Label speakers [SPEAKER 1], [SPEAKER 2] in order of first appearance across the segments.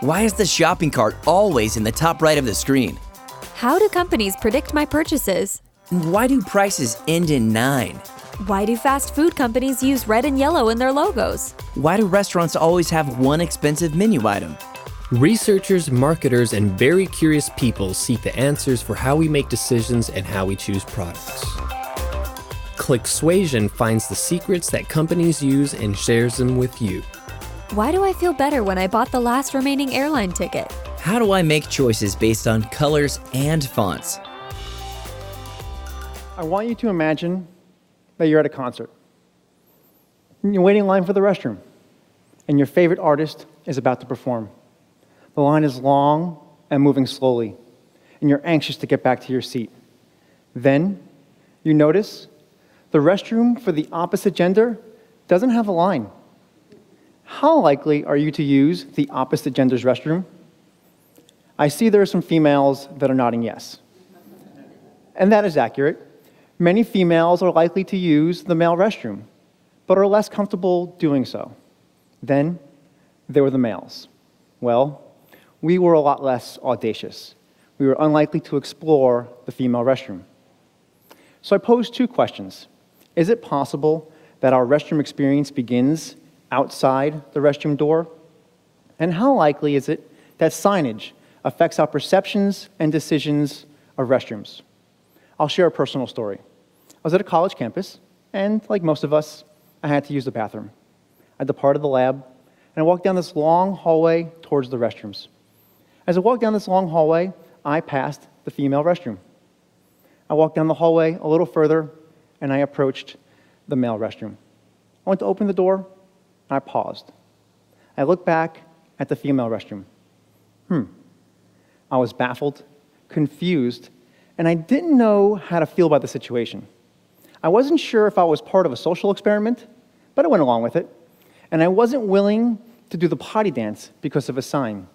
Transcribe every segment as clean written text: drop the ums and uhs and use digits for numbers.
[SPEAKER 1] Why is the shopping cart always in the top right of the screen?
[SPEAKER 2] How do companies predict my purchases?
[SPEAKER 1] Why do prices end in 9?
[SPEAKER 2] Why do fast food companies use red and yellow in their logos?
[SPEAKER 1] Why do restaurants always have one expensive menu item?
[SPEAKER 3] Researchers, marketers, and very curious people seek the answers for how we make decisions and how we choose products. Clicksuasion finds the secrets that companies use and shares them with you.
[SPEAKER 2] Why do I feel better when I bought the last remaining airline ticket?
[SPEAKER 1] How do I make choices based on colors and fonts?
[SPEAKER 4] I want you to imagine that you're at a concert. You're waiting in line for the restroom, and your favorite artist is about to perform. The line is long and moving slowly, and you're anxious to get back to your seat. Then, you notice the restroom for the opposite gender doesn't have a line. How likely are you to use the opposite gender's restroom? I see there are some females that are nodding yes. And that is accurate. Many females are likely to use the male restroom, but are less comfortable doing so. Then, there were the males. Well, we were a lot less audacious. We were unlikely to explore the female restroom. So I posed 2 questions. Is it possible that our restroom experience begins outside the restroom door? And how likely is it that signage affects our perceptions and decisions of restrooms? I'll share a personal story. I was at a college campus, and like most of us, I had to use the bathroom. I departed the lab, and I walked down this long hallway towards the restrooms. As I walked down this long hallway, I passed the female restroom. I walked down the hallway a little further, and I approached the male restroom. I went to open the door, and I paused. I looked back at the female restroom. I was baffled, confused, and I didn't know how to feel about the situation. I wasn't sure if I was part of a social experiment, but I went along with it. And I wasn't willing to do the potty dance because of a sign.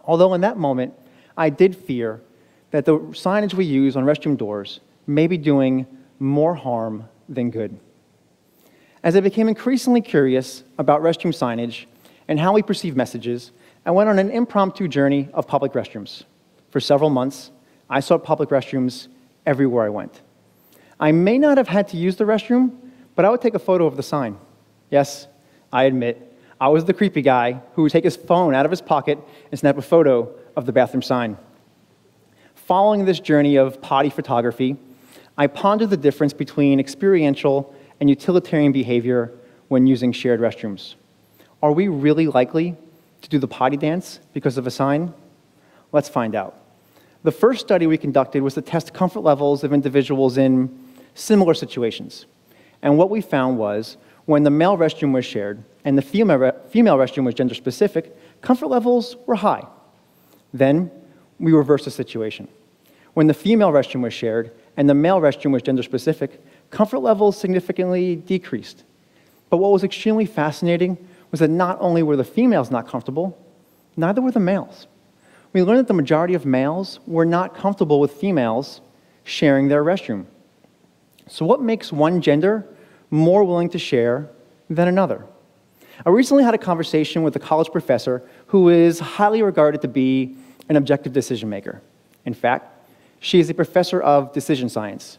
[SPEAKER 4] Although in that moment, I did fear that the signage we use on restroom doors may be doing more harm than good. As I became increasingly curious about restroom signage and how we perceive messages, I went on an impromptu journey of public restrooms. For several months, I saw public restrooms everywhere I went. I may not have had to use the restroom, but I would take a photo of the sign. Yes, I admit, I was the creepy guy who would take his phone out of his pocket and snap a photo of the bathroom sign. Following this journey of potty photography, I pondered the difference between experiential and utilitarian behavior when using shared restrooms. Are we really likely to do the potty dance because of a sign? Let's find out. The first study we conducted was to test comfort levels of individuals in similar situations. And what we found was, when the male restroom was shared and the female restroom was gender-specific, comfort levels were high. Then, we reversed the situation. When the female restroom was shared and the male restroom was gender-specific, comfort levels significantly decreased. But what was extremely fascinating was that not only were the females not comfortable, neither were the males. We learned that the majority of males were not comfortable with females sharing their restroom. So what makes one gender more willing to share than another? I recently had a conversation with a college professor who is highly regarded to be an objective decision maker. In fact, she is a professor of decision science.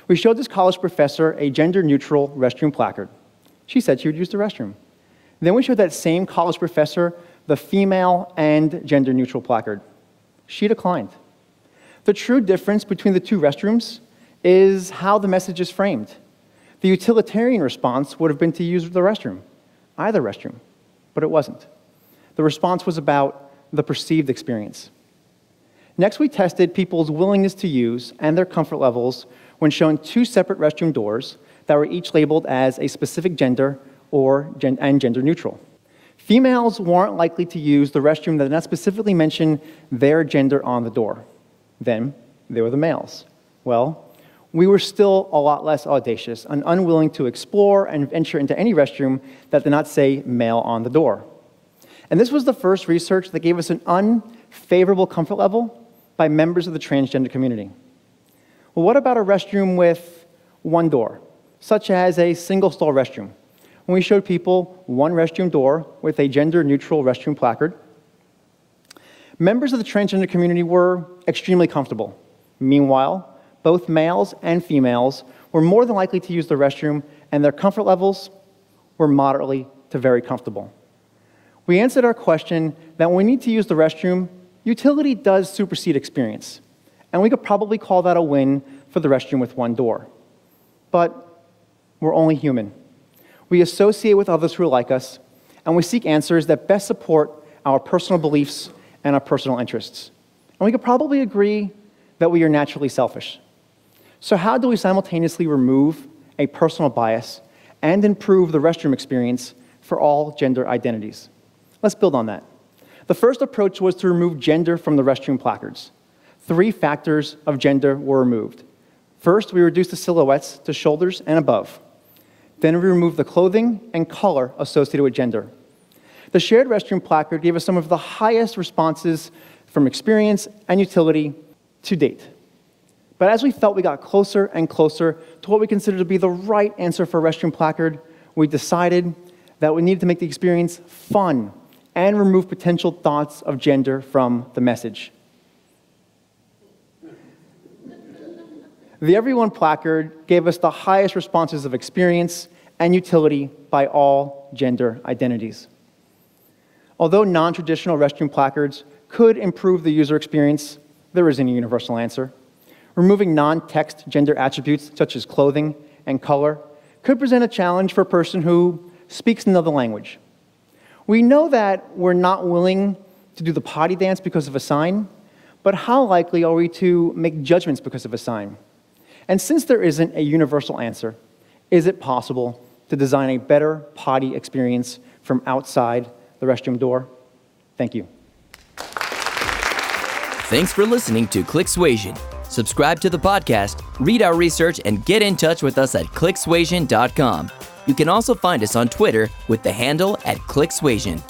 [SPEAKER 4] We showed this college professor a gender-neutral restroom placard. She said she would use the restroom. Then we showed that same college professor the female and gender-neutral placard. She declined. The true difference between the 2 restrooms is how the message is framed. The utilitarian response would have been to use the restroom, either restroom, but it wasn't. The response was about the perceived experience. Next, we tested people's willingness to use and their comfort levels when shown 2 separate restroom doors that were each labeled as a specific gender and gender neutral. Females weren't likely to use the restroom that did not specifically mention their gender on the door. Then, there were the males. Well, we were still a lot less audacious and unwilling to explore and venture into any restroom that did not say male on the door. And this was the first research that gave us an unfavorable comfort level by members of the transgender community. Well, what about a restroom with one door, such as a single-stall restroom? When we showed people one restroom door with a gender-neutral restroom placard, Members of the transgender community were extremely comfortable. Meanwhile, both males and females were more than likely to use the restroom, and their comfort levels were moderately to very comfortable. We answered our question that when we need to use the restroom, utility does supersede experience, and we could probably call that a win for the restroom with one door. But we're only human. We associate with others who are like us, and we seek answers that best support our personal beliefs and our personal interests. And we could probably agree that we are naturally selfish. So how do we simultaneously remove a personal bias and improve the restroom experience for all gender identities? Let's build on that. The first approach was to remove gender from the restroom placards. 3 factors of gender were removed. First, we reduced the silhouettes to shoulders and above. Then we removed the clothing and color associated with gender. The shared restroom placard gave us some of the highest responses from experience and utility to date. But as we felt we got closer and closer to what we considered to be the right answer for a restroom placard, we decided that we needed to make the experience fun and remove potential thoughts of gender from the message. The Everyone placard gave us the highest responses of experience and utility by all gender identities. Although non-traditional restroom placards could improve the user experience, there isn't a universal answer. Removing non-text gender attributes such as clothing and color could present a challenge for a person who speaks another language. We know that we're not willing to do the potty dance because of a sign, but how likely are we to make judgments because of a sign? And since there isn't a universal answer, is it possible to design a better potty experience from outside the restroom door? Thank you.
[SPEAKER 1] Thanks for listening to ClickSuasion. Subscribe to the podcast, read our research, and get in touch with us at clicksuasion.com. You can also find us on Twitter with the handle @ClickSuasion.